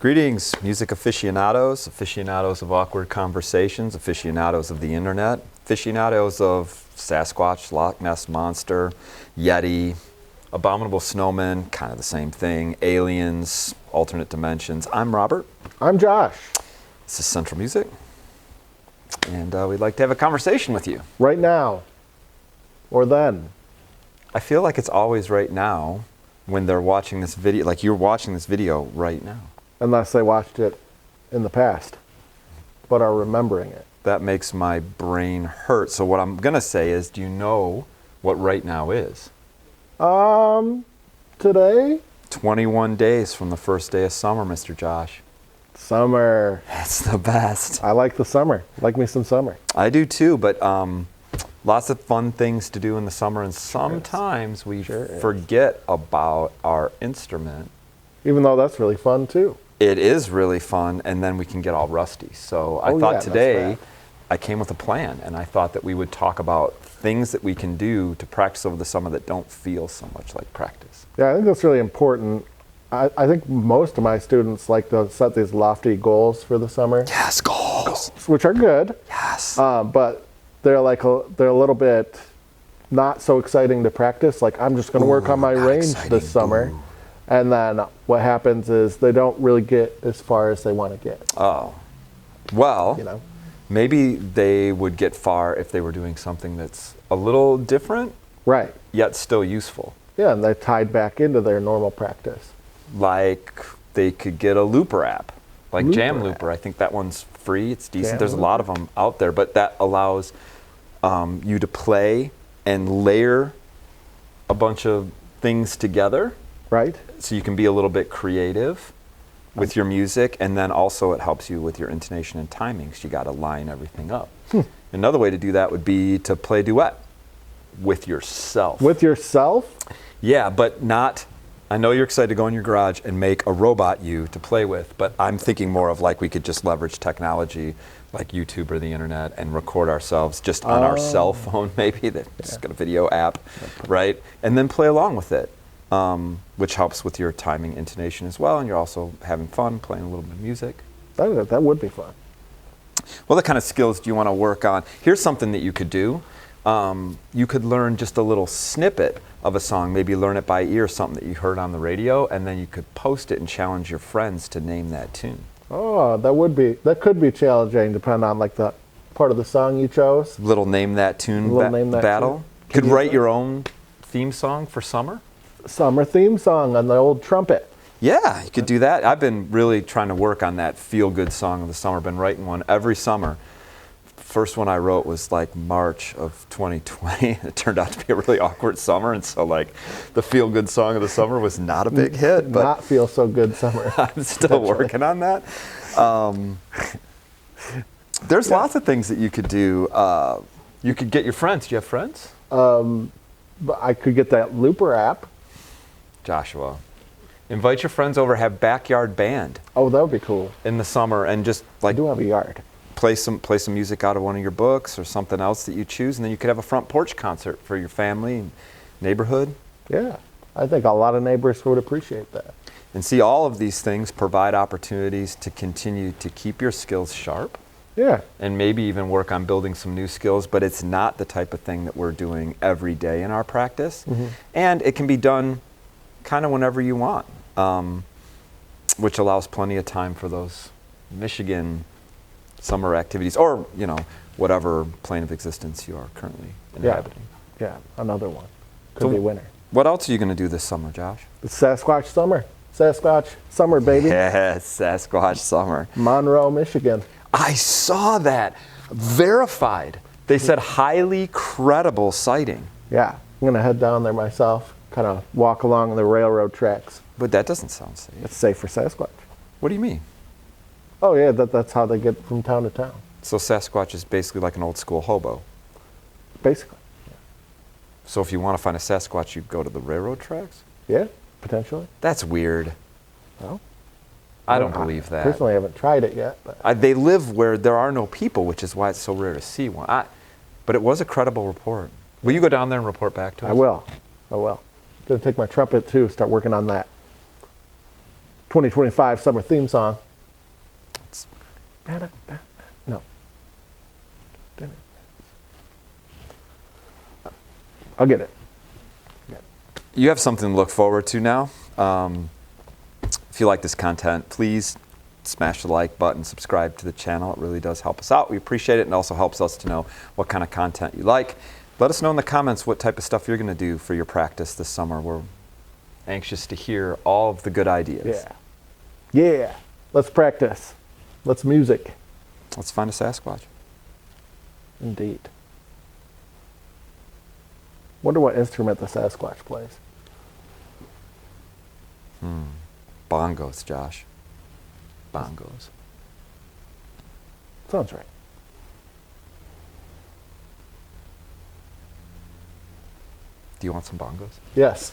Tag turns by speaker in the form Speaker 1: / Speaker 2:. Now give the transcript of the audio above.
Speaker 1: Greetings, music aficionados, aficionados of awkward conversations, aficionados of the internet, aficionados of Sasquatch, Loch Ness Monster, Yeti, abominable snowmen, kind of the same thing, aliens, alternate dimensions. I'm Robert.
Speaker 2: I'm Josh.
Speaker 1: This is Central Music, and we'd like to have a conversation with you.
Speaker 2: Right now, or then.
Speaker 1: I feel like it's always right now when they're watching this video, like you're watching this video right now.
Speaker 2: Unless they watched it in the past, but are remembering it.
Speaker 1: That makes my brain hurt. So what I'm going to say is, do you know what right now is?
Speaker 2: Today?
Speaker 1: 21 days from the first day of summer, Mr. Josh.
Speaker 2: Summer.
Speaker 1: That's the best.
Speaker 2: I like the summer. Like me some summer.
Speaker 1: I do too, but lots of fun things to do in the summer, and sometimes we forget about our instrument.
Speaker 2: Even though that's really fun too.
Speaker 1: It is really fun, and then we can get all rusty. So I thought today I came with a plan, and I thought that we would talk about things that we can do to practice over the summer that don't feel so much like practice.
Speaker 2: Yeah, I think that's really important. I think most of my students like to set these lofty goals for the summer.
Speaker 1: Yes, goals.
Speaker 2: Which are good.
Speaker 1: Yes.
Speaker 2: But they're they're a little bit not so exciting to practice. Like, I'm just going to work on my range this summer. Ooh. And then what happens is they don't really get as far as they want to get.
Speaker 1: Oh. Well, maybe they would get far if they were doing something that's a little different.
Speaker 2: Right.
Speaker 1: Yet still useful.
Speaker 2: Yeah, and they're tied back into their normal practice. Like
Speaker 1: they could get a looper app, like Jam Looper. I think that one's free. It's decent. There's a lot of them out there, but that allows you to play and layer a bunch of things together.
Speaker 2: Right.
Speaker 1: So you can be a little bit creative with your music, and then also it helps you with your intonation and timing, because you got to line everything up. Another way to do that would be to play a duet with yourself.
Speaker 2: With yourself?
Speaker 1: Yeah, but not, I know you're excited to go in your garage and make a robot you to play with, but I'm thinking more of like we could just leverage technology like YouTube or the internet and record ourselves just on our cell phone maybe, that's just got a video app, right? And then play along with it. Which helps with your timing, intonation as well, and you're also having fun playing a little bit of music.
Speaker 2: That would be fun.
Speaker 1: What other kind of skills do you want to work on? Here's something that you could do. You could learn just a little snippet of a song, maybe learn it by ear, something that you heard on the radio, and then you could post it and challenge your friends to name that tune.
Speaker 2: Oh, that could be challenging, depending on like the part of the song you chose.
Speaker 1: Little name that tune battle. You could write your own theme song for summer.
Speaker 2: Summer theme song on the old trumpet.
Speaker 1: Yeah, you could do that. I've been really trying to work on that feel-good song of the summer. Been writing one every summer. First one I wrote was like March of 2020. It turned out to be a really awkward summer, and so like the feel-good song of the summer was not a big hit. But
Speaker 2: not feel so good summer.
Speaker 1: I'm still working on that. There's lots of things that you could do. You could get your friends. Do you have friends?
Speaker 2: But I could get that Looper app.
Speaker 1: Joshua, invite your friends over, have backyard band.
Speaker 2: Oh, that would be cool.
Speaker 1: In the summer, and just like
Speaker 2: I do have a yard.
Speaker 1: Play some music out of one of your books or something else that you choose, and then you could have a front porch concert for your family and neighborhood.
Speaker 2: Yeah, I think a lot of neighbors would appreciate that.
Speaker 1: And see, all of these things provide opportunities to continue to keep your skills sharp.
Speaker 2: Yeah. And
Speaker 1: maybe even work on building some new skills, but it's not the type of thing that we're doing every day in our practice. And it can be done kind of whenever you want, which allows plenty of time for those Michigan summer activities, or whatever plane of existence you are currently inhabiting.
Speaker 2: Yeah, another one. Could be winter.
Speaker 1: What else are you going to do this summer, Josh?
Speaker 2: It's Sasquatch summer. Sasquatch summer, baby.
Speaker 1: Yes, Sasquatch summer.
Speaker 2: Monroe, Michigan.
Speaker 1: I saw that. Verified. They said highly credible sighting.
Speaker 2: Yeah, I'm going to head down there myself, kind of walk along the railroad tracks.
Speaker 1: But that doesn't sound safe.
Speaker 2: It's safe for Sasquatch.
Speaker 1: What do you mean?
Speaker 2: Oh, yeah, that's how they get from town to town.
Speaker 1: So Sasquatch is basically like an old school hobo?
Speaker 2: Basically, yeah.
Speaker 1: So if you want to find a Sasquatch, you go to the railroad tracks?
Speaker 2: Yeah, potentially.
Speaker 1: That's weird.
Speaker 2: Well,
Speaker 1: I don't believe that.
Speaker 2: Personally, I haven't tried it yet. But
Speaker 1: they live where there are no people, which is why it's so rare to see one. But it was a credible report. Will you go down there and report back to us?
Speaker 2: I will. Going to take my trumpet, too, start working on that. 2025 summer theme song. No. I'll get it.
Speaker 1: You have something to look forward to now. If you like this content, please smash the like button, subscribe to the channel. It really does help us out. We appreciate it, and also helps us to know what kind of content you like. Let us know in the comments what type of stuff you're going to do for your practice this summer. We're anxious to hear all of the good ideas.
Speaker 2: Yeah. Let's practice. Let's music.
Speaker 1: Let's find a Sasquatch.
Speaker 2: Indeed. Wonder what instrument the Sasquatch plays.
Speaker 1: Bongos, Josh. Bongos.
Speaker 2: Sounds right.
Speaker 1: Do you want some bongos?
Speaker 2: Yes.